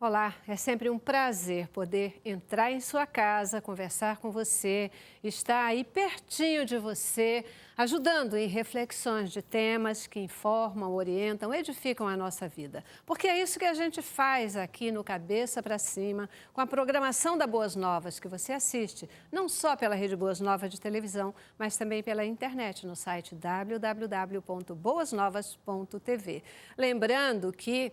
Olá, é sempre um prazer poder entrar em sua casa, conversar com você, estar aí pertinho de você, ajudando em reflexões de temas que informam, orientam, edificam a nossa vida. Porque é isso que a gente faz aqui no Cabeça para Cima, com a programação da Boas Novas, que você assiste, não só pela Rede Boas Novas de televisão, mas também pela internet, no site www.boasnovas.tv. Lembrando que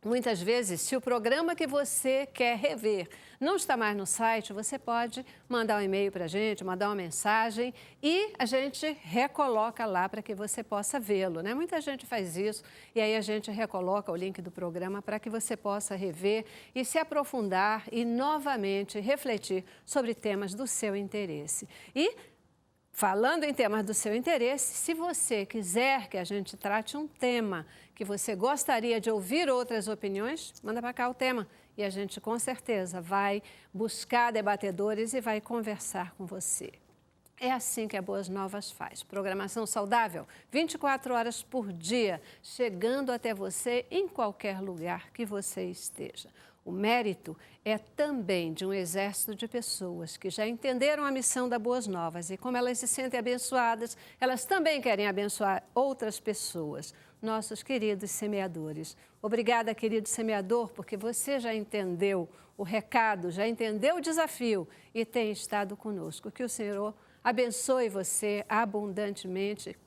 muitas vezes, se o programa que você quer rever não está mais no site, você pode mandar um e-mail para a gente, mandar uma mensagem e a gente recoloca lá para que você possa vê-lo, né? Muita gente faz isso e aí a gente recoloca o link do programa para que você possa rever e se aprofundar e novamente refletir sobre temas do seu interesse. E falando em temas do seu interesse, se você quiser que a gente trate um tema que você gostaria de ouvir outras opiniões, manda para cá o tema e a gente com certeza vai buscar debatedores e vai conversar com você. É assim que a Boas Novas faz. Programação saudável, 24 horas por dia, chegando até você em qualquer lugar que você esteja. O mérito é também de um exército de pessoas que já entenderam a missão da Boas Novas e como elas se sentem abençoadas, elas também querem abençoar outras pessoas, nossos queridos semeadores. Obrigada, querido semeador, porque você já entendeu o recado, já entendeu o desafio e tem estado conosco. Que o Senhor abençoe você abundantemente.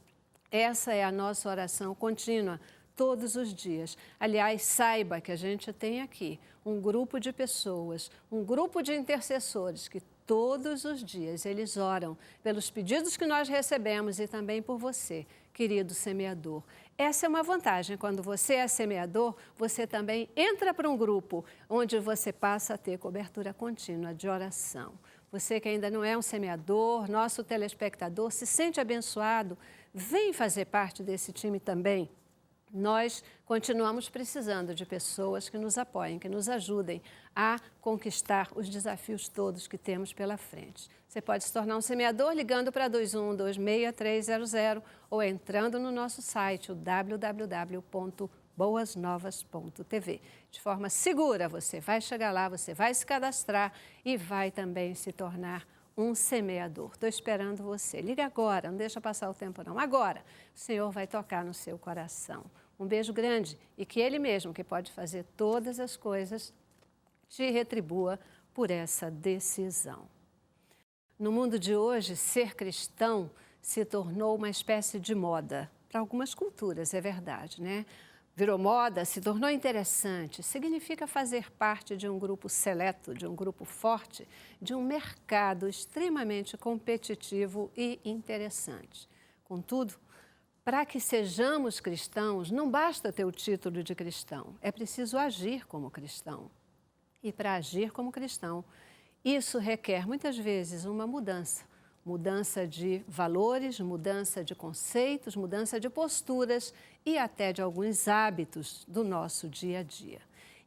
Essa é a nossa oração contínua, todos os dias. Aliás, saiba que a gente tem aqui um grupo de pessoas, um grupo de intercessores que todos os dias eles oram pelos pedidos que nós recebemos e também por você, querido semeador. Essa é uma vantagem. Quando você é semeador, você também entra para um grupo onde você passa a ter cobertura contínua de oração. Você que ainda não é um semeador, nosso telespectador, se sente abençoado, vem fazer parte desse time também. Nós continuamos precisando de pessoas que nos apoiem, que nos ajudem a conquistar os desafios todos que temos pela frente. Você pode se tornar um semeador ligando para 2126-300 ou entrando no nosso site, o www.boasnovas.tv. De forma segura, você vai chegar lá, você vai se cadastrar e vai também se tornar um semeador. Estou esperando você. Liga agora, não deixa passar o tempo não. Agora, o Senhor vai tocar no seu coração. Um beijo grande e que Ele mesmo, que pode fazer todas as coisas, te retribua por essa decisão. No mundo de hoje, ser cristão se tornou uma espécie de moda. Para algumas culturas, é verdade, né? Virou moda, se tornou interessante, significa fazer parte de um grupo seleto, de um grupo forte, de um mercado extremamente competitivo e interessante. Contudo, para que sejamos cristãos, não basta ter o título de cristão, é preciso agir como cristão. E para agir como cristão, isso requer muitas vezes uma mudança. Mudança de valores, mudança de conceitos, mudança de posturas e até de alguns hábitos do nosso dia a dia.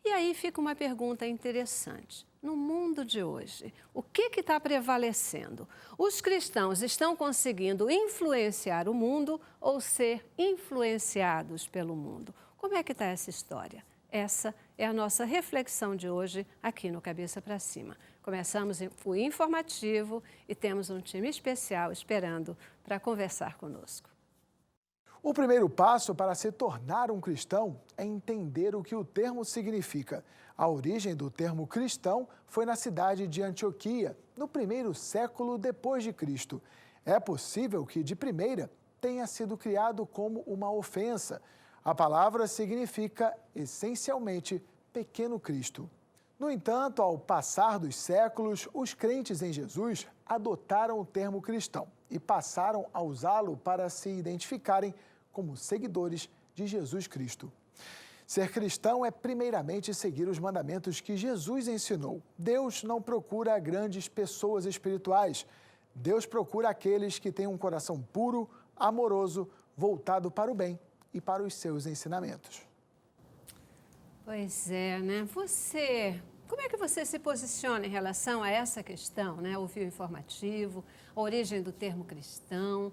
E aí fica uma pergunta interessante. No mundo de hoje, o que está prevalecendo? Os cristãos estão conseguindo influenciar o mundo ou ser influenciados pelo mundo? Como é que está essa história? Essa é a nossa reflexão de hoje aqui no Cabeça para Cima. Começamos o informativo e temos um time especial esperando para conversar conosco. O primeiro passo para se tornar um cristão é entender o que o termo significa. A origem do termo cristão foi na cidade de Antioquia, no primeiro século depois de Cristo. É possível que, de primeira, tenha sido criado como uma ofensa. A palavra significa, essencialmente, pequeno Cristo. No entanto, ao passar dos séculos, os crentes em Jesus adotaram o termo cristão e passaram a usá-lo para se identificarem como seguidores de Jesus Cristo. Ser cristão é primeiramente seguir os mandamentos que Jesus ensinou. Deus não procura grandes pessoas espirituais. Deus procura aqueles que têm um coração puro, amoroso, voltado para o bem e para os seus ensinamentos. Pois é, né? Como é que você se posiciona em relação a essa questão, né? Ouviu o informativo, a origem do termo cristão.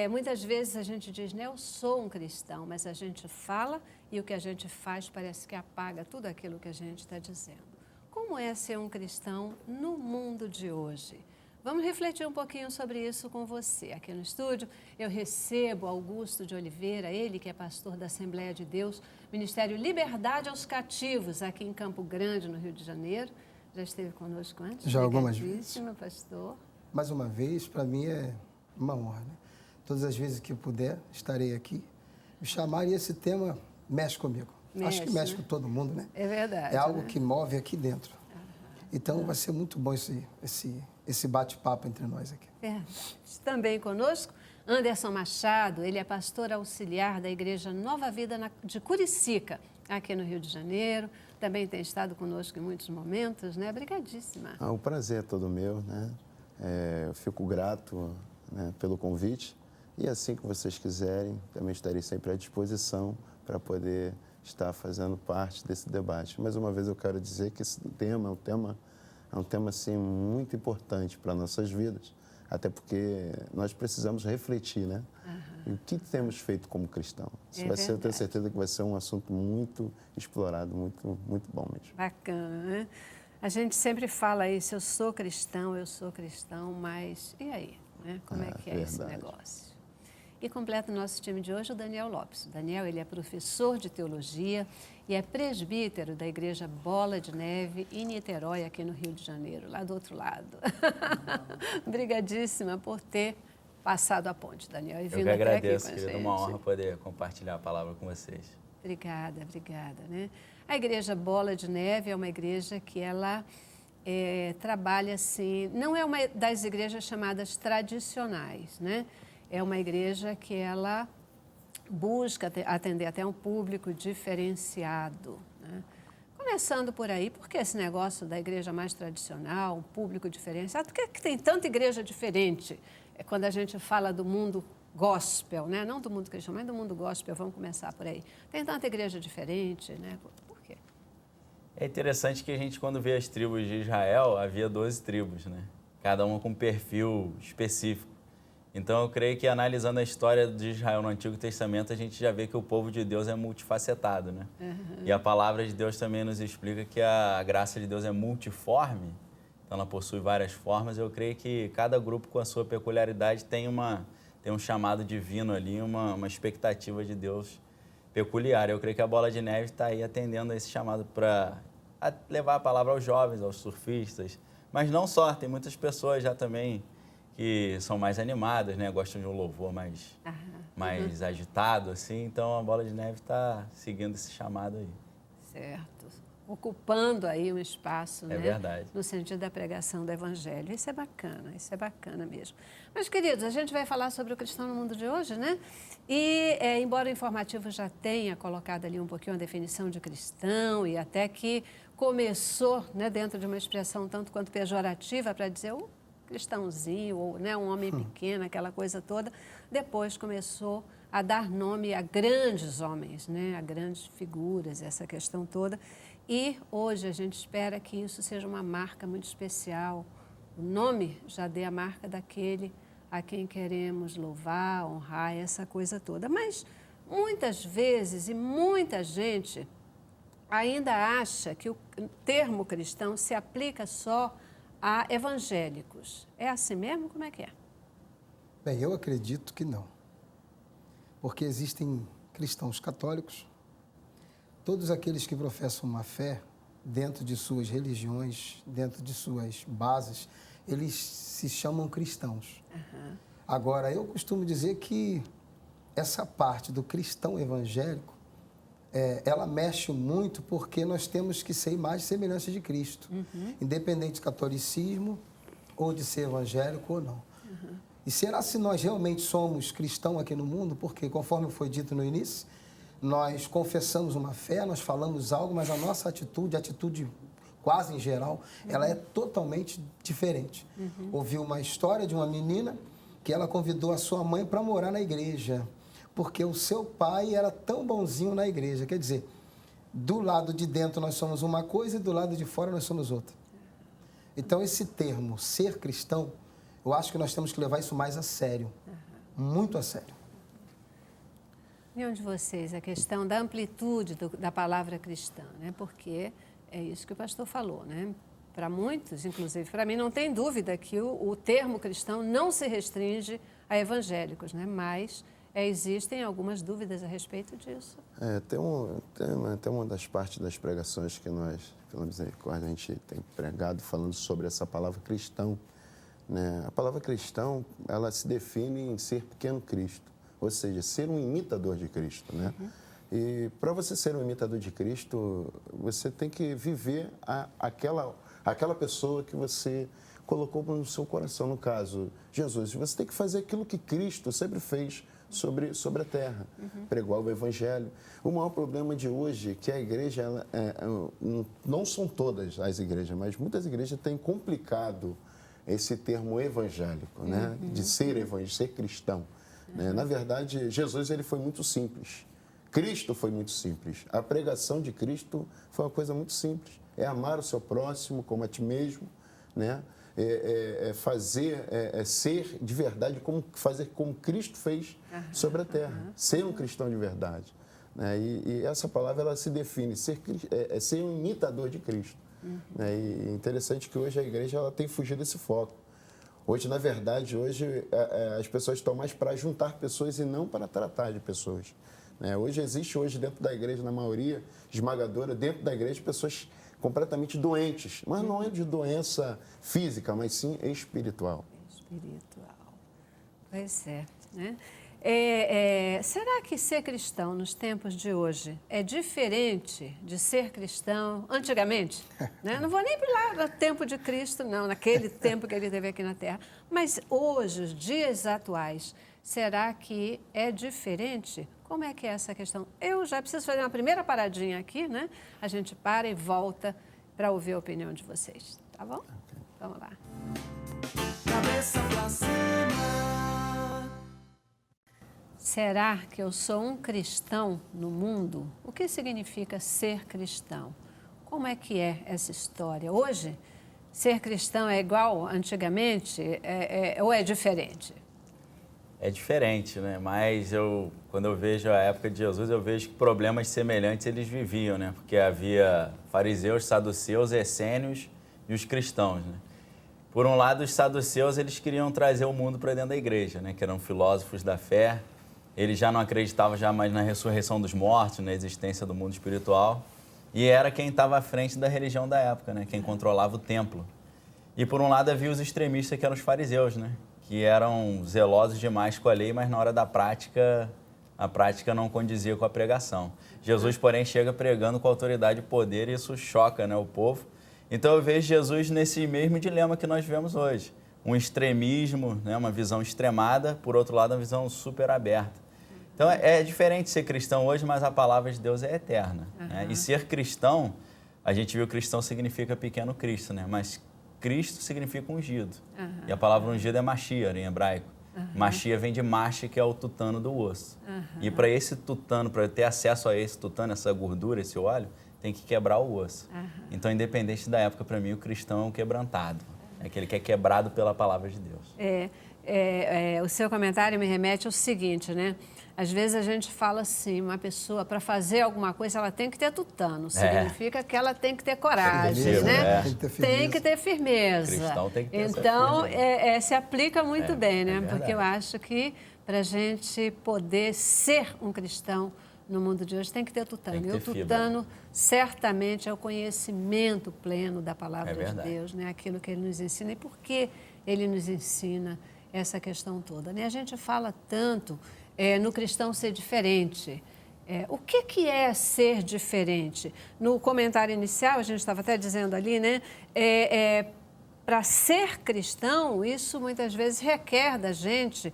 Muitas vezes a gente diz, né, eu sou um cristão, mas a gente fala e o que a gente faz parece que apaga tudo aquilo que a gente está dizendo. Como é ser um cristão no mundo de hoje? Vamos refletir um pouquinho sobre isso com você. Aqui no estúdio eu recebo Augusto de Oliveira, ele que é pastor da Assembleia de Deus, Ministério Liberdade aos Cativos, aqui em Campo Grande, no Rio de Janeiro. Já esteve conosco antes? Já algumas vezes. Pastor. Mais uma vez, para mim é uma honra, né? Todas as vezes que eu puder, estarei aqui. Me chamar e esse tema mexe comigo. Acho que mexe com todo mundo, né? É verdade. É algo que move aqui dentro. Então, vai ser muito bom esse bate-papo entre nós aqui. Também conosco, Anderson Machado, ele é pastor auxiliar da Igreja Nova Vida de Curicica, aqui no Rio de Janeiro. Também tem estado conosco em muitos momentos, né? Obrigadíssima. O prazer é todo meu, né? Eu fico grato, né, pelo convite e assim que vocês quiserem, também estarei sempre à disposição para poder estar fazendo parte desse debate. Mais uma vez eu quero dizer que esse tema é um tema assim, muito importante para nossas vidas, até porque nós precisamos refletir, né? E o que temos feito como cristão? Isso vai ser, eu tenho certeza que vai ser um assunto muito explorado, muito, muito bom mesmo. Bacana, né? A gente sempre fala isso, eu sou cristão, mas e aí? Né? Como é que é esse negócio? E completa o nosso time de hoje o Daniel Lopes. O Daniel, ele é professor de teologia e é presbítero da Igreja Bola de Neve em Niterói, aqui no Rio de Janeiro, lá do outro lado. Obrigadíssima por ter passado a ponte, Daniel. E vindo Eu que agradeço, até aqui com a gente. É uma honra poder compartilhar a palavra com vocês. Obrigada, né? A Igreja Bola de Neve é uma igreja que ela trabalha assim, não é uma das igrejas chamadas tradicionais, né? É uma igreja que ela busca atender até um público diferenciado, né? Começando por aí, por que esse negócio da igreja mais tradicional, um público diferenciado? Por que tem tanta igreja diferente? Quando a gente fala do mundo gospel, né? Não do mundo cristão, mas do mundo gospel, vamos começar por aí. Tem tanta igreja diferente, né? Por quê? É interessante que a gente, quando vê as tribos de Israel, havia 12 tribos, né? Cada uma com um perfil específico. Então, eu creio que analisando a história de Israel no Antigo Testamento, a gente já vê que o povo de Deus é multifacetado, né? E a palavra de Deus também nos explica que a graça de Deus é multiforme, então ela possui várias formas. Eu creio que cada grupo, com a sua peculiaridade, tem um chamado divino ali, uma expectativa de Deus peculiar. Eu creio que a Bola de Neve está aí atendendo a esse chamado para levar a palavra aos jovens, aos surfistas, mas não só, tem muitas pessoas já também que são mais animadas, né? Gostam de um louvor mais agitado, assim. Então, a Bola de Neve está seguindo esse chamado aí. Certo. Ocupando aí um espaço, né? É verdade. No sentido da pregação do Evangelho. Isso é bacana mesmo. Mas, queridos, a gente vai falar sobre o cristão no mundo de hoje, né? E, embora o informativo já tenha colocado ali um pouquinho a definição de cristão e até que começou, né, dentro de uma expressão tanto quanto pejorativa para dizer cristãozinho, ou, né, um homem pequeno, aquela coisa toda, depois começou a dar nome a grandes homens, né, a grandes figuras, essa questão toda. E hoje a gente espera que isso seja uma marca muito especial. O nome já dê a marca daquele a quem queremos louvar, honrar, essa coisa toda. Mas muitas vezes e muita gente ainda acha que o termo cristão se aplica só a evangélicos. É assim mesmo? Como é que é? Bem, eu acredito que não. Porque existem cristãos católicos, todos aqueles que professam uma fé dentro de suas religiões, dentro de suas bases, eles se chamam cristãos. Agora, eu costumo dizer que essa parte do cristão evangélico, ela mexe muito porque nós temos que ser imagem e semelhança de Cristo, independente de catolicismo ou de ser evangélico ou não. E será se nós realmente somos cristãos aqui no mundo? Porque, conforme foi dito no início, nós confessamos uma fé, nós falamos algo, mas a nossa atitude, a atitude quase em geral, ela é totalmente diferente. Ouvi uma história de uma menina que ela convidou a sua mãe para morar na igreja, porque o seu pai era tão bonzinho na igreja. Quer dizer, do lado de dentro nós somos uma coisa e do lado de fora nós somos outra. Então, esse termo, ser cristão, eu acho que nós temos que levar isso mais a sério. muito a sério. E onde vocês, a questão da amplitude da palavra cristã, né? Porque é isso que o pastor falou, né? Para muitos, inclusive para mim, não tem dúvida que o termo cristão não se restringe a evangélicos, né? Mas existem algumas dúvidas a respeito disso. Tem uma das partes das pregações que nós, pela Misericórdia, a gente tem pregado falando sobre essa palavra cristão, né? A palavra cristão, ela se define em ser pequeno Cristo, ou seja, ser um imitador de Cristo, né? Uhum. E para você ser um imitador de Cristo, você tem que viver aquela pessoa que você colocou no seu coração, no caso, Jesus. Você tem que fazer aquilo que Cristo sempre fez sobre a terra, pregar o Evangelho. O maior problema de hoje é que a igreja, não são todas as igrejas, mas muitas igrejas têm complicado esse termo evangélico, né? De ser evangélico, ser cristão. Né? Na verdade, Jesus ele foi muito simples. Cristo foi muito simples. A pregação de Cristo foi uma coisa muito simples. É amar o seu próximo como a ti mesmo, né? Ser de verdade, fazer como Cristo fez sobre a terra. Ser um cristão de verdade. Né? E essa palavra ela se define, ser um imitador de Cristo. Né? E é interessante que hoje a igreja ela tem fugido desse foco. Hoje, na verdade, as pessoas estão mais para juntar pessoas e não para tratar de pessoas. Né? Existe dentro da igreja, na maioria esmagadora, dentro da igreja, pessoas completamente doentes. Mas não é de doença física, mas sim espiritual. Espiritual. Pois é, né? Será que ser cristão nos tempos de hoje é diferente de ser cristão antigamente? Né? Não vou nem para lá no tempo de Cristo, não, naquele tempo que ele teve aqui na Terra. Mas hoje, os dias atuais, será que é diferente? Como é que é essa questão? Eu já preciso fazer uma primeira paradinha aqui, né? A gente para e volta para ouvir a opinião de vocês, tá bom? Okay. Vamos lá. Cabeça pra cima. Será que eu sou um cristão no mundo? O que significa ser cristão? Como é que é essa história? Hoje, ser cristão é igual antigamente ou é diferente? É diferente, né? Mas quando eu vejo a época de Jesus, eu vejo que problemas semelhantes eles viviam, né? Porque havia fariseus, saduceus, essênios e os cristãos, né? Por um lado, os saduceus, eles queriam trazer o mundo para dentro da igreja, né? Que eram filósofos da fé. Eles já não acreditavam já mais na ressurreição dos mortos, na existência do mundo espiritual. E era quem estava à frente da religião da época, né? Quem controlava o templo. E por um lado havia os extremistas, que eram os fariseus, né? Que eram zelosos demais com a lei, mas na hora da prática, a prática não condizia com a pregação. Jesus, porém, chega pregando com autoridade e poder e isso choca, né, o povo. Então eu vejo Jesus nesse mesmo dilema que nós vemos hoje. Um extremismo, né, uma visão extremada, por outro lado, uma visão super aberta. Então é diferente ser cristão hoje, mas a palavra de Deus é eterna. Né? E ser cristão, a gente viu que cristão significa pequeno Cristo, né? Mas Cristo significa ungido. E a palavra ungido é Mashiach em hebraico. Mashiach vem de machi, que é o tutano do osso. E para esse tutano, para ter acesso a esse tutano, essa gordura, esse óleo, tem que quebrar o osso. Então, independente da época, para mim, o cristão é um quebrantado. É aquele que é quebrado pela palavra de Deus. O seu comentário me remete ao seguinte, né? Às vezes a gente fala assim, uma pessoa, para fazer alguma coisa, ela tem que ter tutano. Significa que ela tem que ter coragem, né? Tem que ter firmeza. Cristão tem que ter então, se aplica muito bem, né? Porque eu acho que para a gente poder ser um cristão no mundo de hoje, tem que ter tutano. E o tutano, certamente, é o conhecimento pleno da palavra de Deus, né? Aquilo que ele nos ensina e por que ele nos ensina essa questão toda. Né? A gente fala tanto no cristão ser diferente. O que é ser diferente? No comentário inicial, a gente estava até dizendo ali, né? Para ser cristão, isso muitas vezes requer da gente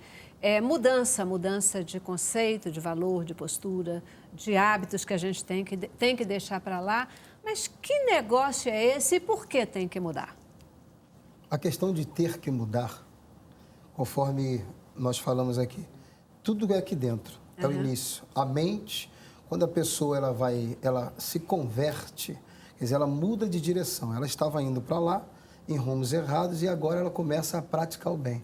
mudança de conceito, de valor, de postura, de hábitos que a gente tem que deixar para lá. Mas que negócio é esse e por que tem que mudar? A questão de ter que mudar, conforme nós falamos aqui, tudo é aqui dentro, é o início. A mente, quando a pessoa ela se converte, quer dizer, ela muda de direção. Ela estava indo para lá, em rumos errados, e agora ela começa a praticar o bem.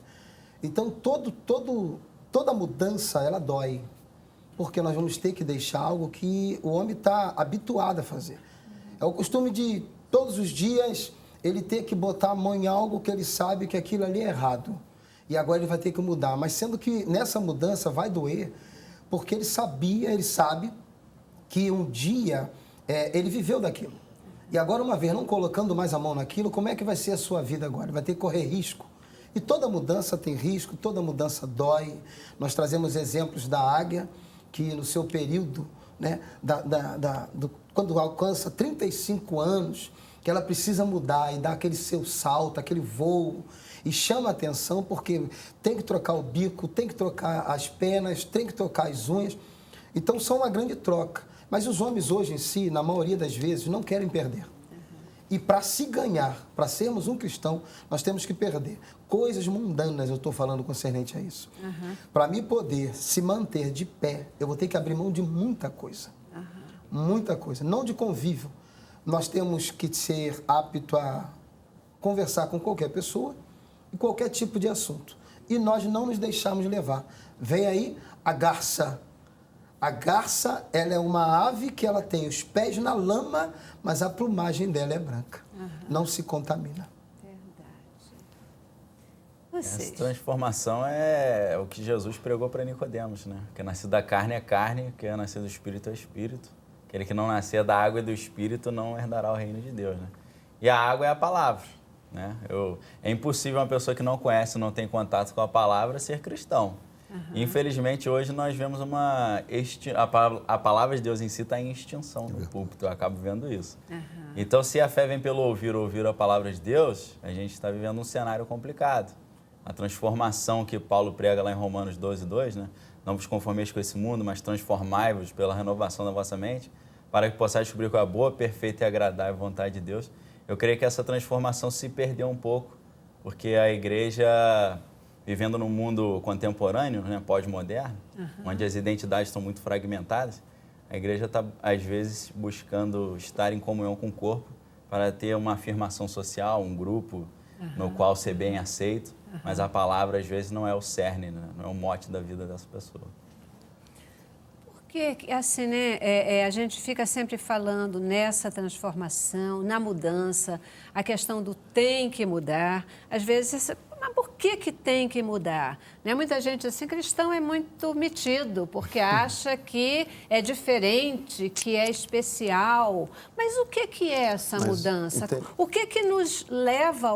Então, todo toda mudança, ela dói. Porque nós vamos ter que deixar algo que o homem está habituado a fazer. É o costume de, todos os dias, ele ter que botar a mão em algo que ele sabe que aquilo ali é errado. E agora ele vai ter que mudar. Mas sendo que nessa mudança vai doer, porque ele sabe que um dia ele viveu daquilo. E agora, uma vez não colocando mais a mão naquilo, como é que vai ser a sua vida agora? Vai ter que correr risco. E toda mudança tem risco, toda mudança dói. Nós trazemos exemplos da águia, que no seu período, né, quando alcança 35 anos, que ela precisa mudar e dar aquele seu salto, aquele voo, e chama a atenção porque tem que trocar o bico, tem que trocar as penas, tem que trocar as unhas. Então, são uma grande troca. Mas os homens hoje em si, na maioria das vezes, não querem perder. E para se ganhar, para sermos um cristão, nós temos que perder. Coisas mundanas, eu estou falando concernente a isso. Para mim poder se manter de pé, eu vou ter que abrir mão de muita coisa. Muita coisa. Não de convívio. Nós temos que ser apto a conversar com qualquer pessoa e qualquer tipo de assunto. E nós não nos deixamos levar. Vem aí a garça. A garça, ela é uma ave que ela tem os pés na lama, mas a plumagem dela é branca. Não se contamina. Essa transformação é o que Jesus pregou para Nicodemos, né? Que é nascido da carne é carne, que é nascido do espírito é espírito. Aquele que não nascer da água e do espírito não herdará o reino de Deus, né? E a água é a palavra, né? É impossível uma pessoa que não conhece, não tem contato com a palavra, ser cristão. Infelizmente, hoje nós vemos a palavra de Deus em si está em extinção no púlpito, eu acabo vendo isso. Então, se a fé vem pelo ouvir a palavra de Deus, a gente está vivendo um cenário complicado. A transformação que Paulo prega lá em Romanos 12:2, né? Não vos conformeis com esse mundo, mas transformai-vos pela renovação da vossa mente, para que possais descobrir qual é a boa, perfeita e agradável vontade de Deus. Eu creio que essa transformação se perdeu um pouco, porque a igreja, vivendo num mundo contemporâneo, né, pós-moderno, onde as identidades estão muito fragmentadas, a igreja está, às vezes, buscando estar em comunhão com o corpo para ter uma afirmação social, um grupo no qual ser bem aceito, mas a palavra, às vezes, não é o cerne, né? Não é o mote da vida dessa pessoa. Porque, assim, né, a gente fica sempre falando nessa transformação, na mudança, a questão do tem que mudar. Às vezes, mas por que tem que mudar? Né? Muita gente, assim, cristão é muito metido, porque acha que é diferente, que é especial. Mas o que é essa mudança? O que nos leva,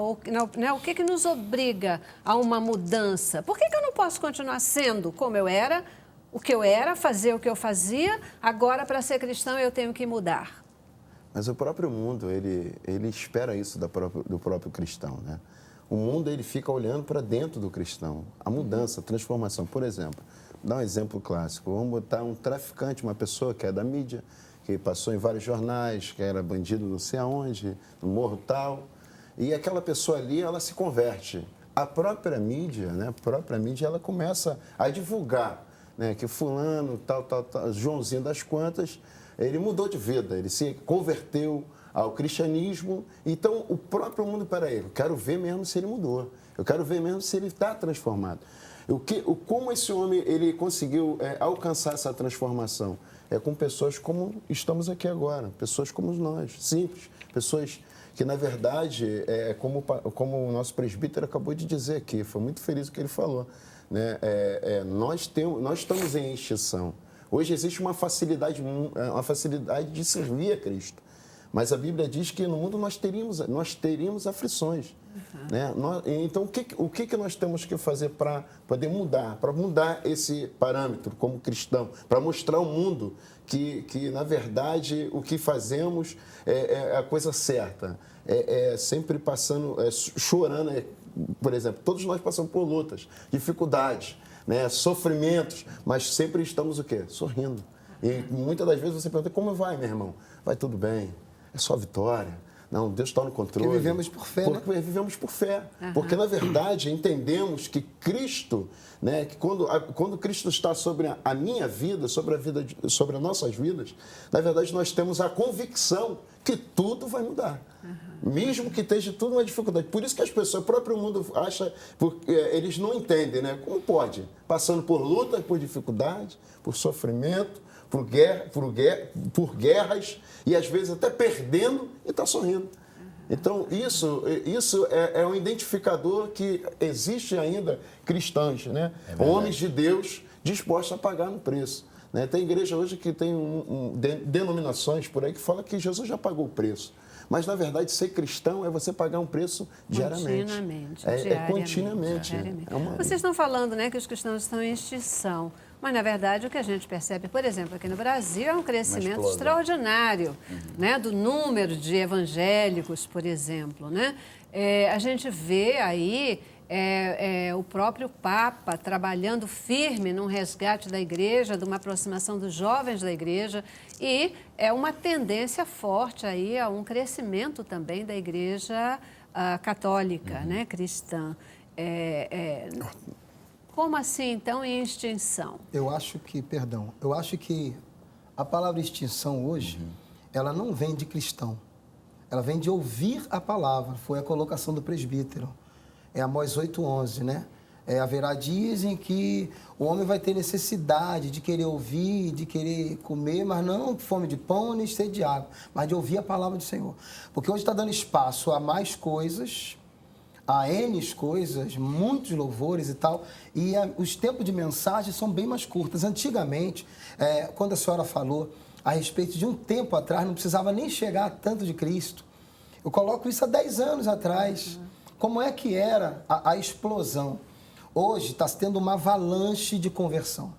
né, o que nos obriga a uma mudança? Por que eu não posso continuar sendo como eu era, o que eu era, fazer o que eu fazia, agora, para ser cristão, eu tenho que mudar? Mas o próprio mundo, ele espera isso do próprio cristão, né? O mundo, ele fica olhando para dentro do cristão. A mudança, a transformação. Por exemplo, vou dar um exemplo clássico. Vamos botar um traficante, uma pessoa que é da mídia, que passou em vários jornais, que era bandido não sei aonde, no morro tal. E aquela pessoa ali, ela se converte. A própria mídia, né? Ela começa a divulgar, né, que fulano, tal, Joãozinho das quantas, ele mudou de vida, ele se converteu ao cristianismo. Então, o próprio mundo, peraí, eu quero ver mesmo se ele mudou, eu quero ver mesmo se ele está transformado. Como esse homem ele conseguiu alcançar essa transformação? É com pessoas como estamos aqui agora, pessoas como nós, simples, pessoas que, na verdade, como o nosso presbítero acabou de dizer aqui, foi muito feliz o que ele falou, né? Nós estamos em extinção. Hoje existe uma facilidade de servir a Cristo. Mas a Bíblia diz que no mundo nós teríamos aflições. Né? Então, o que nós temos que fazer para poder mudar? Para mudar esse parâmetro como cristão, para mostrar ao mundo que, na verdade, o que fazemos é a coisa certa. Sempre passando, chorando. Por exemplo, todos nós passamos por lutas, dificuldades, né? Sofrimentos, mas sempre estamos o quê? Sorrindo. E muitas das vezes você pergunta, como vai, meu irmão? Vai tudo bem, é só vitória. Não, Deus está no controle. Porque vivemos por fé, né? Porque vivemos por fé. Porque, na verdade, entendemos que Cristo, né, que quando Cristo está sobre a minha vida, sobre as nossas vidas, na verdade, nós temos a convicção que tudo vai mudar. Mesmo que esteja tudo uma dificuldade. Por isso que as pessoas, o próprio mundo acha, porque eles não entendem, né? Como pode? Passando por lutas, por dificuldades, por sofrimento, por guerras, e às vezes até perdendo e está sorrindo. Então, isso é um identificador que existe ainda cristãos, né? Homens de Deus dispostos a pagar no preço. Né? Tem igreja hoje que tem denominações por aí que falam que Jesus já pagou o preço. Mas, na verdade, ser cristão é você pagar um preço diariamente. Continuamente. Vocês estão falando, né, que os cristãos estão em extinção. Mas, na verdade, o que a gente percebe, por exemplo, aqui no Brasil, é um crescimento extraordinário, né, do número de evangélicos, por exemplo. Né? A gente vê aí o próprio Papa trabalhando firme num resgate da igreja, de uma aproximação dos jovens da igreja, e é uma tendência forte aí a um crescimento também da igreja católica, né, cristã. Como assim, então, em extinção? Eu acho que a palavra extinção hoje, ela não vem de cristão, ela vem de ouvir a palavra, foi a colocação do presbítero. É Amós 8:11, né? Haverá dias em que o homem vai ter necessidade de querer ouvir, de querer comer, mas não fome de pão nem sede de água, mas de ouvir a palavra do Senhor. Porque hoje está dando espaço a mais coisas, a N coisas, muitos louvores e tal, e os tempos de mensagem são bem mais curtos. Antigamente, quando a senhora falou a respeito de um tempo atrás, não precisava nem chegar tanto de Cristo. Eu coloco isso há 10 anos atrás. Como é que era a explosão? Hoje está tendo uma avalanche de conversão.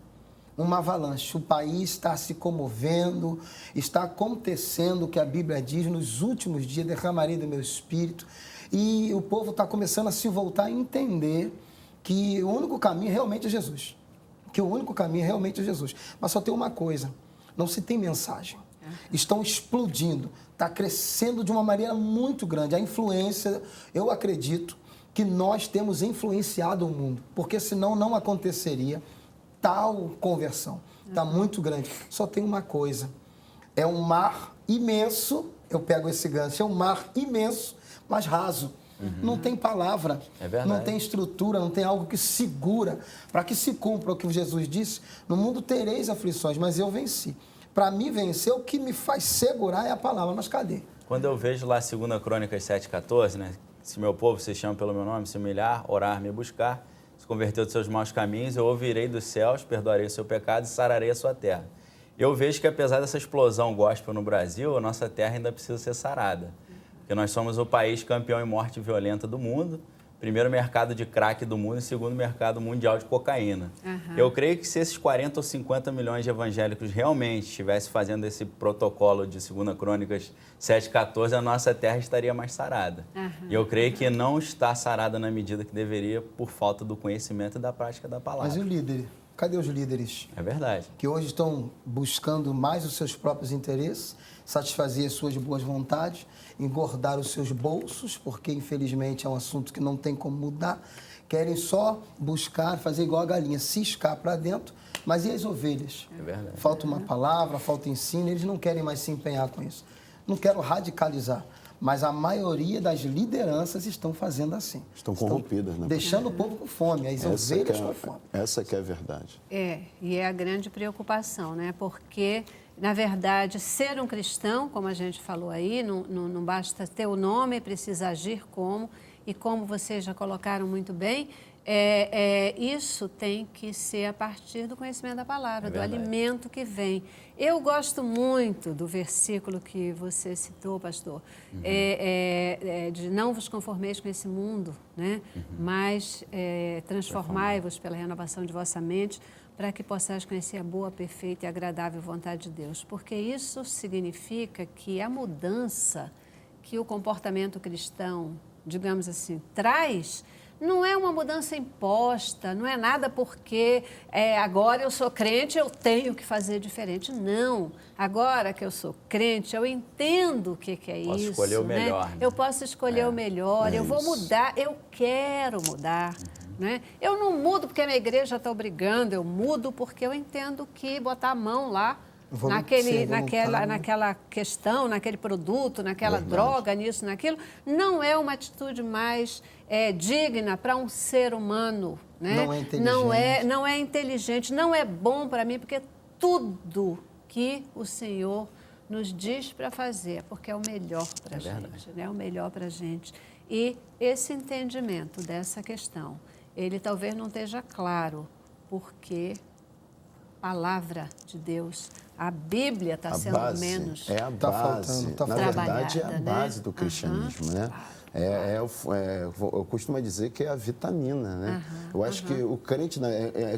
Uma avalanche. O país está se comovendo, está acontecendo o que a Bíblia diz, nos últimos dias derramarei do meu espírito. E o povo está começando a se voltar a entender que o único caminho realmente é Jesus. Mas só tem uma coisa, não se tem mensagem. Estão explodindo, está crescendo de uma maneira muito grande. A influência, eu acredito que nós temos influenciado o mundo, porque senão não aconteceria tal conversão. Está muito grande. Só tem uma coisa, é um mar imenso, eu pego esse gancho, é um mar imenso, mas raso. Não tem palavra, não tem estrutura, não tem algo que segura. Para que se cumpra o que Jesus disse, no mundo tereis aflições, mas eu venci. Para mim vencer, o que me faz segurar é a palavra, mas cadê? Quando eu vejo lá 2 Crônicas 7,14, né? Se meu povo se chama pelo meu nome, se humilhar, orar, me buscar, se converter dos seus maus caminhos, eu ouvirei dos céus, perdoarei o seu pecado e sararei a sua terra. Eu vejo que apesar dessa explosão gospel no Brasil, a nossa terra ainda precisa ser sarada. Porque nós somos o país campeão em morte violenta do mundo, primeiro mercado de crack do mundo e segundo mercado mundial de cocaína. Eu creio que se esses 40 ou 50 milhões de evangélicos realmente estivessem fazendo esse protocolo de 2 Crônicas 7,14, a nossa terra estaria mais sarada. E eu creio que não está sarada na medida que deveria por falta do conhecimento e da prática da palavra. Mas e o líder? Cadê os líderes? É verdade. Que hoje estão buscando mais os seus próprios interesses, satisfazer as suas boas vontades, engordar os seus bolsos, porque infelizmente é um assunto que não tem como mudar. Querem só buscar, fazer igual a galinha, ciscar para dentro, mas e as ovelhas? É verdade. Falta uma palavra, falta ensino, eles não querem mais se empenhar com isso. Não quero radicalizar, mas a maioria das lideranças estão fazendo assim. Estão corrompidas, né? Deixando o povo com fome, as ovelhas com fome. Essa que é a verdade. E é a grande preocupação, né? Porque, na verdade, ser um cristão, como a gente falou aí, não basta ter o nome, precisa agir como, e como vocês já colocaram muito bem, isso tem que ser a partir do conhecimento da palavra, do alimento que vem. Eu gosto muito do versículo que você citou, pastor, de não vos conformeis com esse mundo, né? Mas transformai-vos pela renovação de vossa mente, para que possais conhecer a boa, perfeita e agradável vontade de Deus. Porque isso significa que a mudança que o comportamento cristão, digamos assim, traz, não é uma mudança imposta, não é nada porque agora eu sou crente, eu tenho que fazer diferente. Não. Agora que eu sou crente, eu entendo o que é isso. Posso escolher o melhor. Né? Eu posso escolher o melhor, eu vou mudar, eu quero mudar. Né? Eu não mudo porque a minha igreja está obrigando, eu mudo porque eu entendo que botar a mão lá naquela questão, naquele produto, naquela droga, nisso, naquilo, não é uma atitude mais digna para um ser humano. Né? Não é inteligente. Não é inteligente, não é bom para mim, porque tudo que o Senhor nos diz para fazer é porque é o melhor para a gente, né? É o melhor para a gente. E esse entendimento dessa questão, ele talvez não esteja claro, porque a palavra de Deus, a Bíblia está sendo base, menos é a base, tá na verdade é a base do cristianismo, né? Eu costumo dizer que é a vitamina, né? Eu acho que o crente,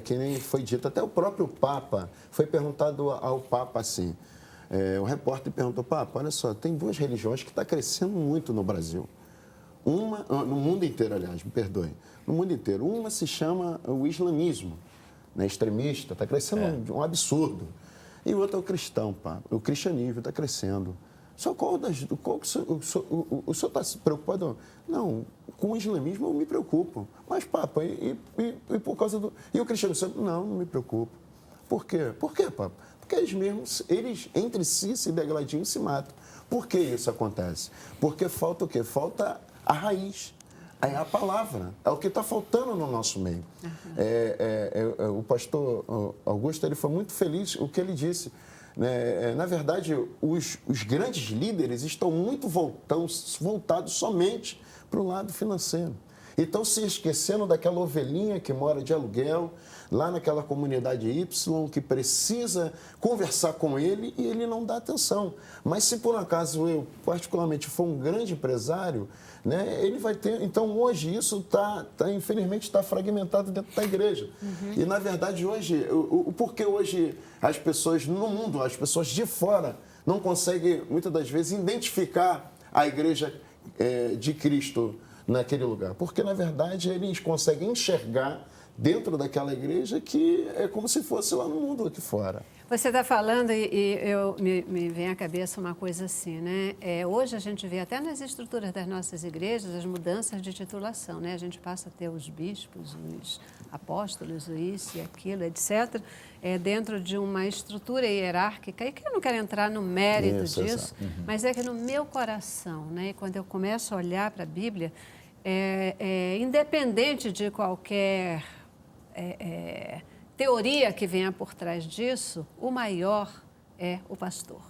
que nem foi dito, até o próprio Papa, foi perguntado ao Papa assim, o repórter perguntou, Papa, olha só, tem duas religiões que estão crescendo muito no Brasil. Uma, no mundo inteiro, aliás, me perdoe, no mundo inteiro. Uma se chama o islamismo, né, extremista, está crescendo um absurdo. E o outro é o cristão, Papa. O cristianismo está crescendo. Só o senhor está se preocupado? Não, com o islamismo eu me preocupo. Mas, Papa, e por causa do... E o cristianismo? Não me preocupo. Por quê? Por quê, Papa? Porque eles entre si se degladiam e se matam. Por que isso acontece? Porque falta o quê? Falta a raiz. É a palavra, é o que está faltando no nosso meio. O pastor Augusto, ele foi muito feliz o que ele disse. Na verdade, os grandes líderes estão muito voltados somente para o lado financeiro. E estão se esquecendo daquela ovelhinha que mora de aluguel, lá naquela comunidade Y, que precisa conversar com ele e ele não dá atenção. Mas se por acaso eu, particularmente, for um grande empresário, né, ele vai ter... Então, hoje, isso infelizmente, está fragmentado dentro da igreja. E, na verdade, hoje, porque hoje as pessoas no mundo, as pessoas de fora, não conseguem, muitas das vezes, identificar a igreja de Cristo naquele lugar. Porque, na verdade, eles conseguem enxergar dentro daquela igreja que é como se fosse lá no mundo aqui fora. Você está falando me vem à cabeça uma coisa assim, né? Hoje a gente vê até nas estruturas das nossas igrejas as mudanças de titulação, né? A gente passa a ter os bispos, os apóstolos, o isso e aquilo, etc., dentro de uma estrutura hierárquica, e que eu não quero entrar no mérito disso, mas é que no meu coração, né? Quando eu começo a olhar para a Bíblia, independente de qualquer teoria que venha por trás disso, o maior é o pastor.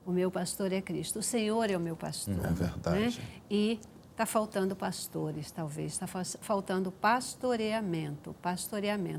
O meu pastor é Cristo. O Senhor é o meu pastor. É verdade. Né? E está faltando pastores, talvez. Está faltando pastoreamento,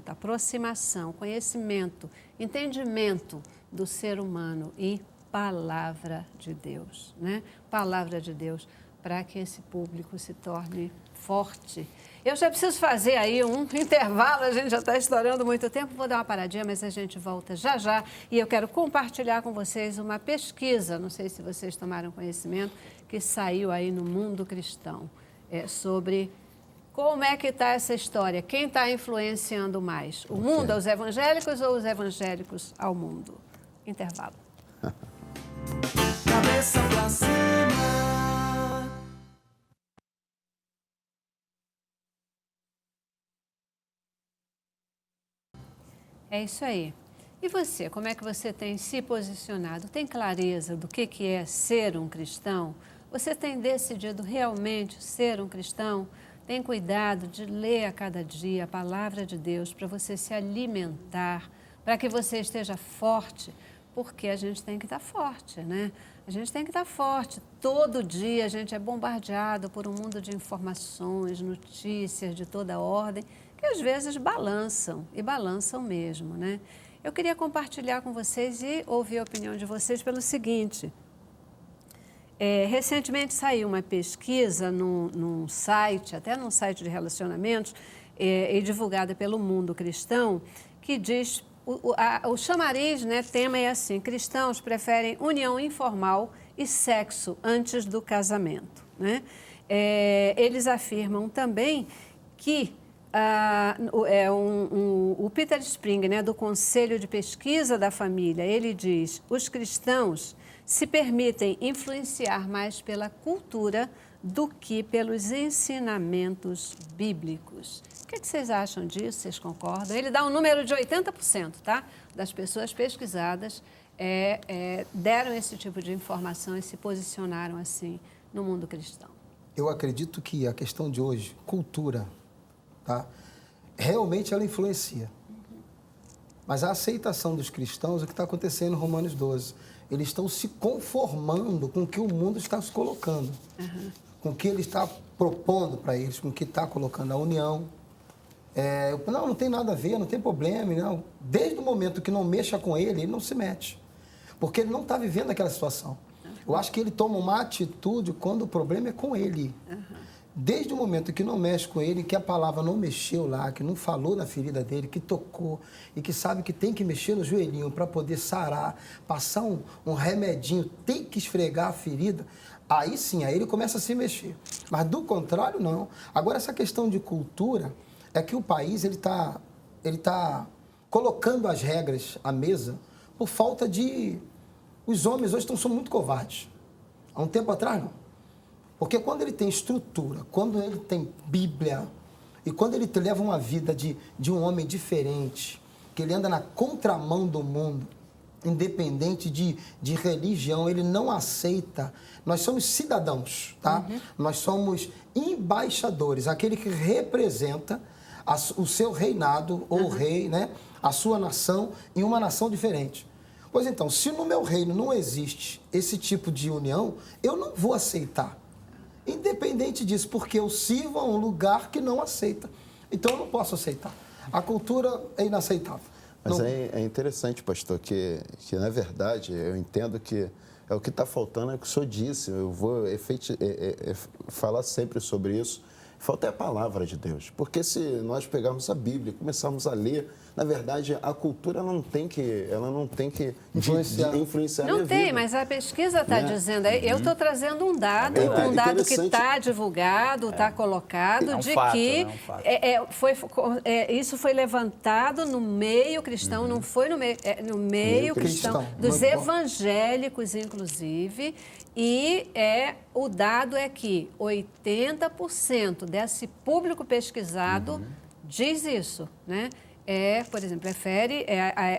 aproximação, conhecimento, entendimento do ser humano e palavra de Deus. Né? Palavra de Deus, para que esse público se torne forte. Eu já preciso fazer aí um intervalo, a gente já está estourando muito tempo, vou dar uma paradinha, mas a gente volta já já. E eu quero compartilhar com vocês uma pesquisa, não sei se vocês tomaram conhecimento, que saiu aí no Mundo Cristão, sobre como é que está essa história, quem está influenciando mais, o mundo aos evangélicos ou os evangélicos ao mundo? Intervalo. Cabeça pra cima. É isso aí. E você, como é que você tem se posicionado? Tem clareza do que é ser um cristão? Você tem decidido realmente ser um cristão? Tem cuidado de ler a cada dia a palavra de Deus para você se alimentar, para que você esteja forte? Porque a gente tem que estar forte, né? A gente tem que estar forte. Todo dia a gente é bombardeado por um mundo de informações, notícias de toda ordem, que às vezes balançam, e balançam mesmo, né? Eu queria compartilhar com vocês e ouvir a opinião de vocês pelo seguinte. Recentemente saiu uma pesquisa num site, até num site de relacionamentos, e divulgada pelo Mundo Cristão, que diz, o chamariz, né, tema é assim, cristãos preferem união informal e sexo antes do casamento, né? Eles afirmam também que o Peter Spring, né, do Conselho de Pesquisa da Família, ele diz: os cristãos se permitem influenciar mais pela cultura do que pelos ensinamentos bíblicos. O que vocês acham disso? Vocês concordam? Ele dá um número de 80%, tá? Das pessoas pesquisadas deram esse tipo de informação e se posicionaram assim no mundo cristão? Eu acredito que a questão de hoje, cultura, tá? Realmente ela influencia. Mas a aceitação dos cristãos, o que está acontecendo em Romanos 12, eles estão se conformando com o que o mundo está se colocando, com o que ele está propondo para eles, com o que está colocando a união. Não tem nada a ver, não tem problema. Não. Desde o momento que não mexa com ele não se mete, porque ele não está vivendo aquela situação. Eu acho que ele toma uma atitude quando o problema é com ele. Desde o momento que não mexe com ele, que a palavra não mexeu lá, que não falou na ferida dele, que tocou e que sabe que tem que mexer no joelhinho para poder sarar, passar um remedinho, tem que esfregar a ferida, aí sim, aí ele começa a se mexer. Mas do contrário, não. Agora, essa questão de cultura é que o país ele tá colocando as regras à mesa por falta de... Os homens hoje são muito covardes. Há um tempo atrás, não. Porque quando ele tem estrutura, quando ele tem Bíblia, e quando ele te leva uma vida de um homem diferente, que ele anda na contramão do mundo, independente de religião, ele não aceita. Nós somos cidadãos, tá? Nós somos embaixadores, aquele que representa o seu reinado, ou rei, né? A sua nação, em uma nação diferente. Pois então, se no meu reino não existe esse tipo de união, eu não vou aceitar. Independente disso, porque eu sirvo a um lugar que não aceita. Então, eu não posso aceitar. A cultura é inaceitável. Mas não... é interessante, pastor, que na verdade, eu entendo que é o que está faltando, é o que o senhor disse. Eu vou falar sempre sobre isso. Falta é a palavra de Deus. Porque se nós pegarmos a Bíblia e começarmos a ler, na verdade, a cultura ela não tem que influenciar a minha tem, vida. Mas a pesquisa está dizendo... Eu estou trazendo um dado que está divulgado, está colocado, de fato, que um isso foi levantado no meio cristão, não foi no meio cristão, dos evangélicos, inclusive, e o dado é que 80% desse público pesquisado diz isso, né? Por exemplo, prefere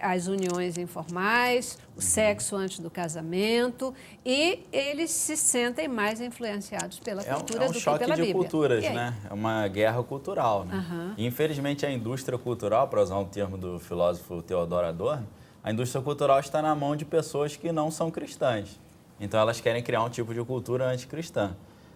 as uniões informais, o sexo antes do casamento, e eles se sentem mais influenciados pela cultura do que pela Bíblia. É um choque de culturas, né? É uma guerra cultural, né? E, infelizmente, a indústria cultural, para usar um termo do filósofo Theodor Adorno, a indústria cultural está na mão de pessoas que não são cristãs. Então, elas querem criar um tipo de cultura anticristã.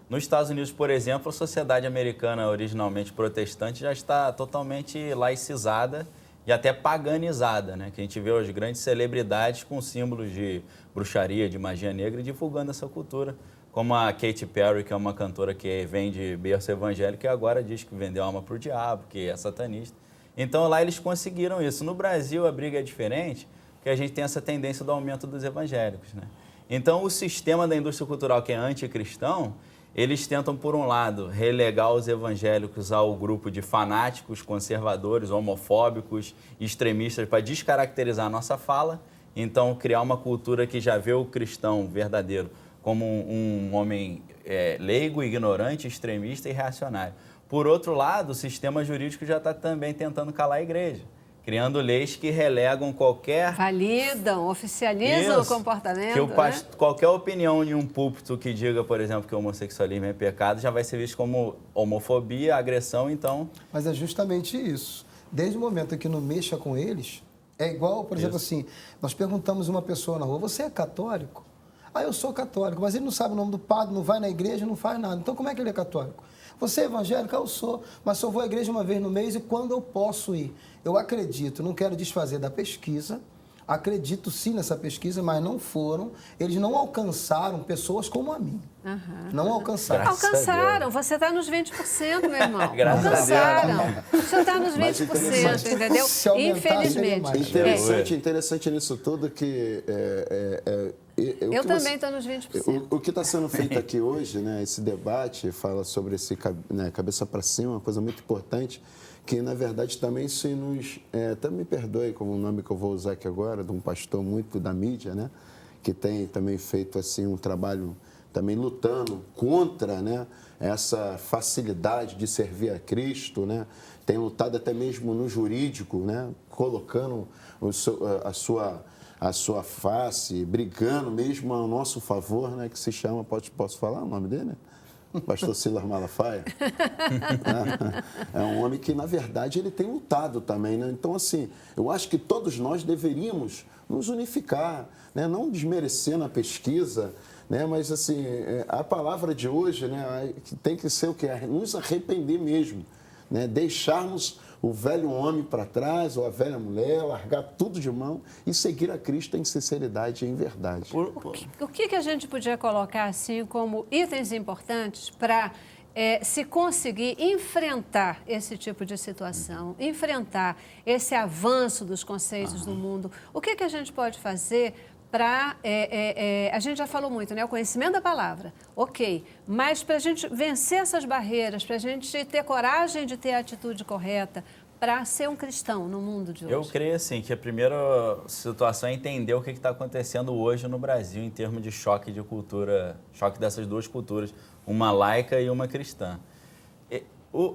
Nos Estados Unidos, por exemplo, a sociedade americana, originalmente protestante, já está totalmente laicizada e até paganizada, né? Que a gente vê hoje grandes celebridades com símbolos de bruxaria, de magia negra, divulgando essa cultura, como a Katy Perry, que é uma cantora que vem de berço evangélico e agora diz que vendeu alma para o diabo, que é satanista. Então, lá eles conseguiram isso. No Brasil, a briga é diferente, porque a gente tem essa tendência do aumento dos evangélicos, né? Então, o sistema da indústria cultural, que é anticristão, eles tentam, por um lado, relegar os evangélicos ao grupo de fanáticos, conservadores, homofóbicos, extremistas, para descaracterizar a nossa fala. Então, criar uma cultura que já vê o cristão verdadeiro como um homem leigo, ignorante, extremista e reacionário. Por outro lado, o sistema jurídico já está também tentando calar a igreja, criando leis que relegam qualquer... Validam, oficializam o comportamento, que qualquer opinião em um púlpito que diga, por exemplo, que o homossexualismo é pecado, já vai ser visto como homofobia, agressão, então... Mas é justamente isso. Desde o momento que não mexa com eles, é igual, por exemplo, assim, nós perguntamos uma pessoa na rua, você é católico? Eu sou católico, mas ele não sabe o nome do padre, não vai na igreja, não faz nada. Então, como é que ele é católico? Você é evangélico? Eu sou, mas só vou à igreja uma vez no mês e quando eu posso ir. Eu acredito, não quero desfazer da pesquisa, acredito sim nessa pesquisa, mas eles não alcançaram pessoas como a mim. Não alcançaram. Alcançaram, você está nos 20%, meu irmão. Graças alcançaram. Você está nos 20%, entendeu? Infelizmente. Interessante nisso tudo que... Eu também estou nos 20%. O que está sendo feito aqui hoje, né, esse debate, fala sobre esse cabeça para cima, uma coisa muito importante, que, na verdade, também se nos... até me perdoe como o nome que eu vou usar aqui agora, de um pastor muito da mídia, né, que tem também feito assim, um trabalho também lutando contra, né, essa facilidade de servir a Cristo, né? Tem lutado até mesmo no jurídico, né, colocando a sua face, brigando mesmo ao nosso favor, né, que se chama, posso falar o nome dele? Pastor Silas Malafaia. É um homem que, na verdade, ele tem lutado também, né? Então, assim, eu acho que todos nós deveríamos nos unificar, né? Não desmerecendo a pesquisa, né? Mas, assim, a palavra de hoje, né, tem que ser o quê? Nos arrepender mesmo, né? Deixarmos o velho homem para trás, ou a velha mulher, largar tudo de mão e seguir a Cristo em sinceridade e em verdade. O que a gente podia colocar assim como itens importantes para se conseguir enfrentar esse tipo de situação, enfrentar esse avanço dos conceitos do mundo? O que a gente pode fazer para... a gente já falou muito, né? O conhecimento da palavra, ok. Mas para a gente vencer essas barreiras, para a gente ter coragem de ter a atitude correta, para ser um cristão no mundo de hoje? Eu creio, assim, que a primeira situação é entender o que está acontecendo hoje no Brasil em termos de choque de cultura, choque dessas duas culturas, uma laica e uma cristã.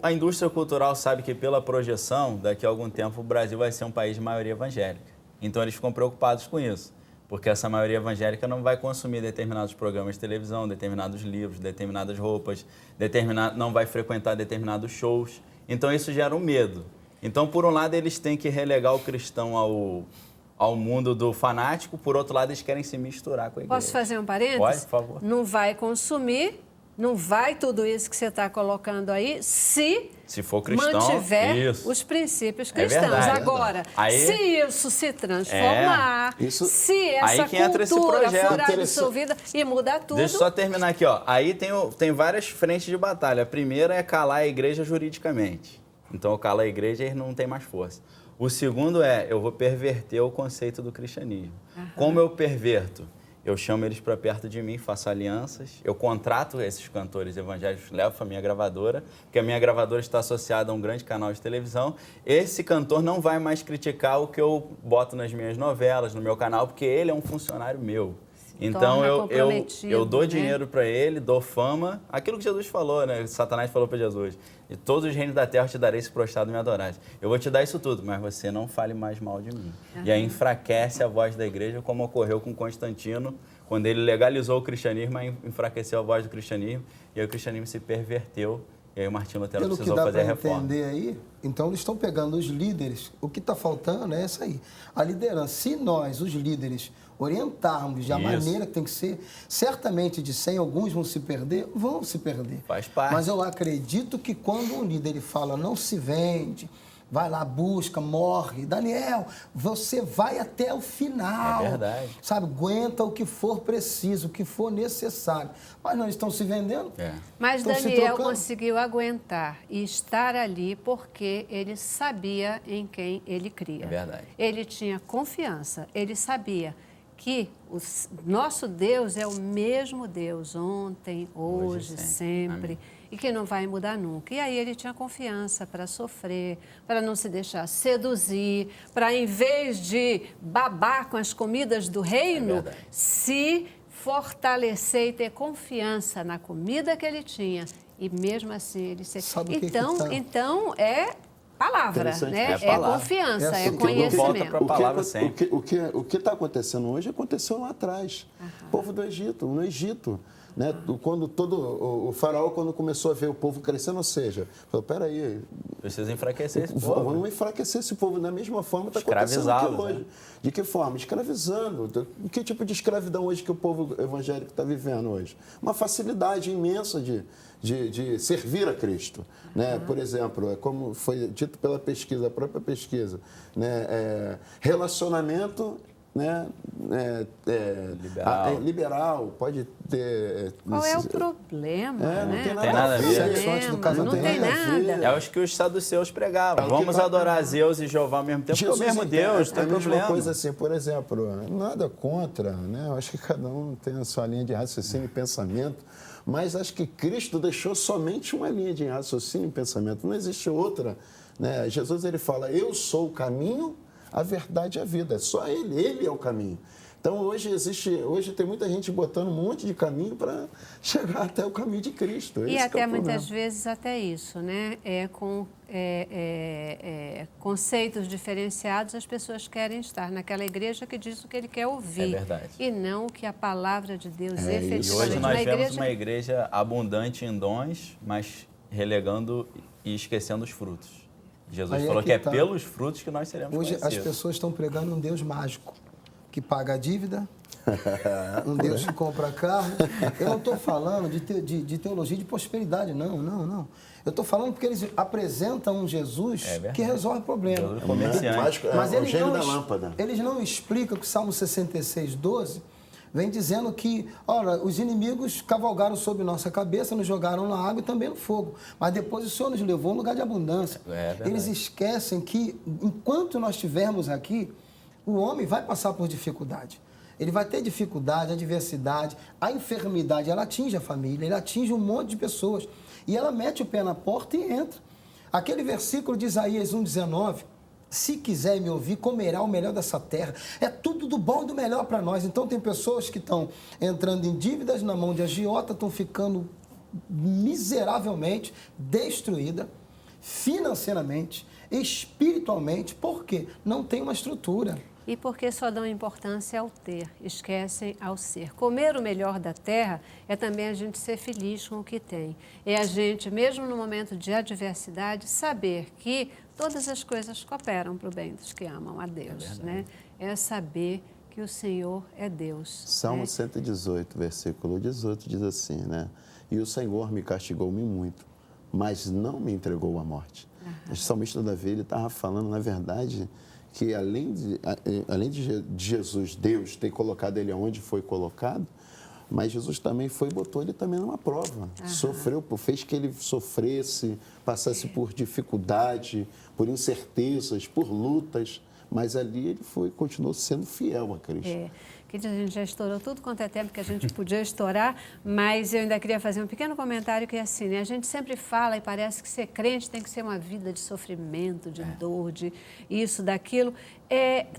A indústria cultural sabe que, pela projeção, daqui a algum tempo o Brasil vai ser um país de maioria evangélica. Então, eles ficam preocupados com isso, porque essa maioria evangélica não vai consumir determinados programas de televisão, determinados livros, determinadas roupas, não vai frequentar determinados shows. Então, isso gera um medo. Então, por um lado, eles têm que relegar o cristão ao mundo do fanático, por outro lado, eles querem se misturar com a igreja. Posso fazer um parênteses? Pode, por favor. Não vai consumir, não vai tudo isso que você está colocando aí, se for cristão, mantiver isso. os princípios cristãos. Verdade, agora, aí, se isso se transformar, se essa cultura for absorvida e mudar tudo... Deixa eu só terminar aqui, ó. Aí tem várias frentes de batalha. A primeira é calar a igreja juridicamente. Então, eu calo a igreja e eles não têm mais força. O segundo eu vou perverter o conceito do cristianismo. Como eu perverto? Eu chamo eles para perto de mim, faço alianças, eu contrato esses cantores evangélicos, levo para a minha gravadora, porque a minha gravadora está associada a um grande canal de televisão. Esse cantor não vai mais criticar o que eu boto nas minhas novelas, no meu canal, porque ele é um funcionário meu. Então, eu dou dinheiro para ele, dou fama, aquilo que Jesus falou, né? Satanás falou para Jesus, de todos os reinos da terra eu te darei se prostrado me adorares. Eu vou te dar isso tudo, mas você não fale mais mal de mim. E aí enfraquece a voz da igreja, como ocorreu com Constantino, quando ele legalizou o cristianismo, enfraqueceu a voz do cristianismo, e aí o cristianismo se perverteu, e aí o Martinho Lutero precisou fazer a reforma. Entender aí, então eles estão pegando os líderes, o que está faltando é essa aí, a liderança. Se nós, os líderes, orientarmos de a maneira que tem que ser, certamente de 100, alguns vão se perder. Faz parte. Mas eu acredito que quando um líder ele fala, não se vende, vai lá, busca, morre. Daniel, você vai até o final. É verdade. Sabe, aguenta o que for preciso, o que for necessário. Mas não, eles estão se vendendo. Mas Daniel conseguiu aguentar e estar ali porque ele sabia em quem ele cria. É verdade. Ele tinha confiança, ele sabia que o nosso Deus é o mesmo Deus ontem, hoje, sempre. E que não vai mudar nunca. E aí ele tinha confiança para sofrer, para não se deixar seduzir, para, em vez de babar com as comidas do reino, se fortalecer e ter confiança na comida que ele tinha. E mesmo assim ele se... Então é palavra, né? É confiança, é conhecimento. O que está acontecendo hoje aconteceu lá atrás. O povo do Egito, no Egito. Né? Quando o faraó, quando começou a ver o povo crescendo, ou seja, falou, peraí... Precisa enfraquecer esse povo. Vamos enfraquecer esse povo. Da mesma forma está acontecendo aqui hoje. Né? De que forma? Escravizando. Que tipo de escravidão hoje que o povo evangélico está vivendo hoje? Uma facilidade imensa de servir a Cristo. Né? Por exemplo, como foi dito pela pesquisa, a própria pesquisa, né? Relacionamento... Né? Liberal, pode ter... Qual é o problema? Não tem nada a ver. Não tem nada. É os que os saduceus pregavam. Vamos adorar Zeus e Jeová ao mesmo tempo, porque é o mesmo Deus, tem problema. É a mesma coisa assim, por exemplo, nada contra, né? Eu acho que cada um tem a sua linha de raciocínio e pensamento, mas acho que Cristo deixou somente uma linha de raciocínio e pensamento, não existe outra. Né? Jesus, ele fala, eu sou o caminho, a verdade e a vida. É só ele é o caminho. Então, hoje tem muita gente botando um monte de caminho para chegar até o caminho de Cristo. E Esse até é o problema. muitas vezes até isso, né? Com conceitos diferenciados, as pessoas querem estar naquela igreja que diz o que ele quer ouvir. É verdade. E não o que a palavra de Deus isso. efetivamente... E hoje nós uma vemos uma igreja abundante em dons, mas relegando e esquecendo os frutos. Jesus Aí falou é que é que tá. pelos frutos que nós seremos Hoje as conhecidos. pessoas estão pregando um Deus mágico, que paga a dívida, um Deus que compra carro. Eu não estou falando de teologia de prosperidade, não. Eu estou falando porque eles apresentam um Jesus que resolve o problema. Jesus comerciante. Mágico, Mas o gênio da lâmpada. eles não explicam que o Salmo 66, 12 vem dizendo que, olha, os inimigos cavalgaram sobre nossa cabeça, nos jogaram na água e também no fogo. Mas depois o Senhor nos levou a um lugar de abundância. Eles esquecem que, enquanto nós estivermos aqui, o homem vai passar por dificuldade. Ele vai ter dificuldade, adversidade, a enfermidade, ela atinge a família, ela atinge um monte de pessoas. E ela mete o pé na porta e entra. Aquele versículo de Isaías 1,19, se quiser me ouvir, comerá o melhor dessa terra. É tudo do bom e do melhor para nós. Então tem pessoas que estão entrando em dívidas na mão de agiota, estão ficando miseravelmente destruídas, financeiramente, espiritualmente. Por quê? Não tem uma estrutura. E porque só dão importância ao ter, esquecem ao ser. Comer o melhor da terra é também a gente ser feliz com o que tem. É a gente, mesmo no momento de adversidade, saber que todas as coisas cooperam para o bem dos que amam a Deus. Né? É saber que o Senhor é Deus. Salmo 118, versículo 18, diz assim, né? E o Senhor me castigou-me muito, mas não me entregou à morte. O salmista Davi, ele estava falando, na verdade, que além de Jesus, Deus, ter colocado ele onde foi colocado, mas Jesus também botou ele também numa prova. Sofreu, fez que ele sofresse, passasse por dificuldade, por incertezas, por lutas, mas ali ele continuou sendo fiel a Cristo. Que a gente já estourou tudo quanto é tempo que a gente podia estourar, mas eu ainda queria fazer um pequeno comentário que é assim, né? A gente sempre fala e parece que ser crente tem que ser uma vida de sofrimento, de dor, de isso, daquilo.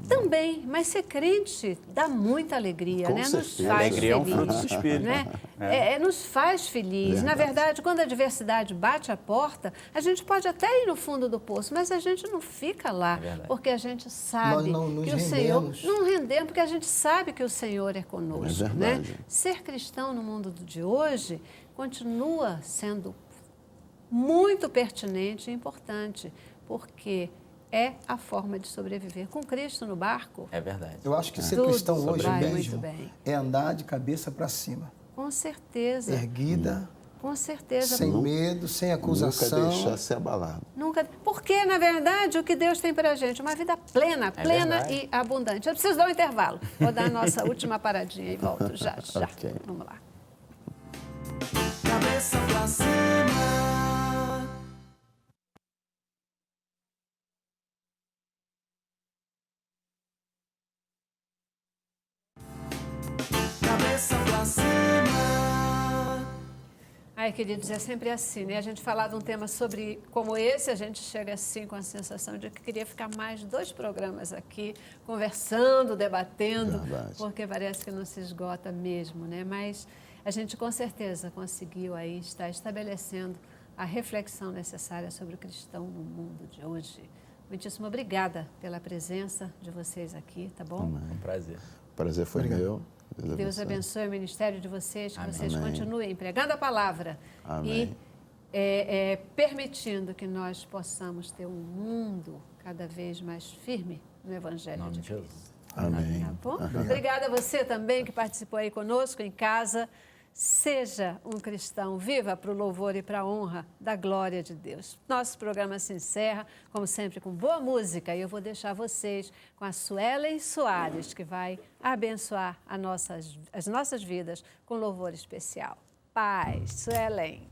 Também, mas ser crente dá muita alegria, Com né? certeza. Nos faz Alegria é um feliz, fruto do Espírito. né? Nos faz feliz. Na verdade, quando a adversidade bate a porta, a gente pode até ir no fundo do poço, mas a gente não fica lá, porque a gente sabe que o Senhor... Não rendemos, porque a gente sabe que o Senhor é conosco, né? Ser cristão no mundo de hoje continua sendo muito pertinente e importante, porque é a forma de sobreviver. Com Cristo no barco... É verdade. Eu acho que ser cristão hoje mesmo é andar de cabeça para cima. Com certeza. Erguida. Com certeza. Sem medo, sem acusação. Nunca deixar ser abalado. Porque, na verdade, o que Deus tem para a gente é uma vida plena e abundante. Eu preciso dar um intervalo. Vou dar a nossa última paradinha e volto já. Okay. Vamos lá. Cabeça pra cima. Cabeça pra cima. Ai, queridos, é sempre assim, né? A gente falar de um tema como esse, a gente chega assim com a sensação de que queria ficar mais 2 programas aqui, conversando, debatendo, porque parece que não se esgota mesmo, né? Mas a gente com certeza conseguiu aí estar estabelecendo a reflexão necessária sobre o cristão no mundo de hoje. Muitíssimo obrigada pela presença de vocês aqui, tá bom? Um prazer. O prazer foi meu. Deus abençoe o ministério de vocês, que vocês Amém. continuem pregando a palavra Amém. e permitindo que nós possamos ter um mundo cada vez mais firme no Evangelho de Cristo. Amém. Tá bom? Obrigada a você também que participou aí conosco em casa. Seja um cristão, viva para o louvor e para a honra da glória de Deus. Nosso programa se encerra, como sempre, com boa música. E eu vou deixar vocês com a Suelen Soares, que vai abençoar as nossas vidas com louvor especial. Paz, Suelen.